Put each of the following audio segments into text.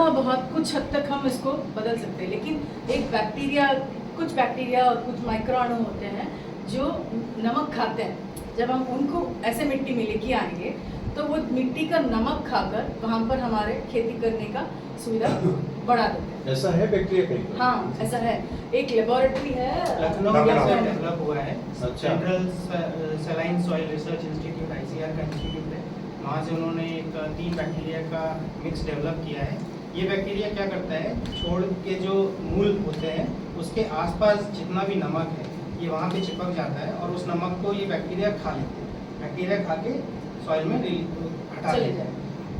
थोड़ा बहुत कुछ हद तक हम इसको बदल सकते हैं, लेकिन एक बैक्टीरिया, कुछ बैक्टीरिया और कुछ माइक्रोअणु होते हैं जो नमक खाते हैं। जब हम उनको ऐसे मिट्टी में लेके आएंगे तो वो मिट्टी का नमक खाकर वहाँ पर हमारे खेती करने का सुविधा बढ़ा देते हैं। ऐसा है बैक्टीरिया कहीं? हाँ, ऐसा है। एक लेबोरेटरी है लखनऊ में डेवलप हुआ है। अच्छा। Central saline soil research institute ICR का इंस्टीट्यूट है। वहाँ से उन्होंने एक 3 बैक्टीरिया का मिक्स डेवलप किया है। ये बैक्टीरिया क्या करता है, छोड़ के जो मूल होते हैं उसके आसपास जितना भी नमक है ये वहाँ पे चिपक जाता है और उस नमक को ये बैक्टीरिया खा लेते हैं। बैक्टीरिया खा के सॉइल में हटा चले देते हैं।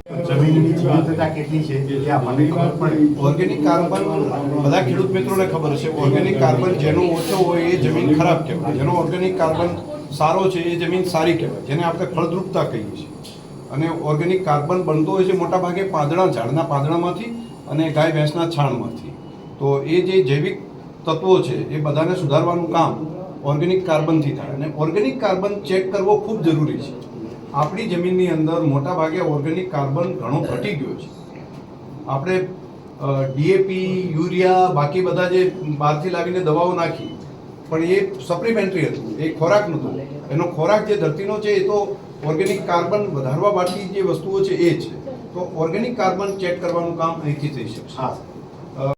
जाए। જમીનની જીવંતતા કેટલી છે એ આપણને ખબર પડે. ઓર્ગેનિક કાર્બન બધા ખેડૂત મિત્રોને ખબર હશે, ઓર્ગેનિક કાર્બન જેનો ઓછો હોય એ જમીન ખરાબ કહેવાય, જેનો ઓર્ગેનિક કાર્બન સારો છે એ જમીન સારી કહેવાય, જેને આપણે ફળદ્રુપતા કહીએ છીએ. અને ઓર્ગેનિક કાર્બન બનતો હોય છે મોટાભાગે પાંદડા, ઝાડના પાંદડામાંથી અને ગાય ભેંસના છાણમાંથી. તો એ જે જૈવિક તત્વો છે એ બધાને સુધારવાનું કામ ઓર્ગેનિક કાર્બનથી થાય. અને ઓર્ગેનિક કાર્બન ચેક કરવો ખૂબ જરૂરી છે. આપણી જમીનની અંદર મોટાભાગે ઓર્ગેનિક કાર્બન ઘણો ઘટી ગયો છે. આપણે DAP, યુરિયા, બાકી બધા જે બહારથી લાવીને દવાઓ નાખી, પણ એ સપ્લિમેન્ટરી હતું, એ ખોરાક નહોતો. એનો ખોરાક જે ધરતીનો છે એ તો ઓર્ગેનિક કાર્બન વધારવા માટે જે વસ્તુઓ છે એ છે. તો ઓર્ગેનિક કાર્બન ચેક કરવાનું કામ અહીંથી થઈ શકશે. હા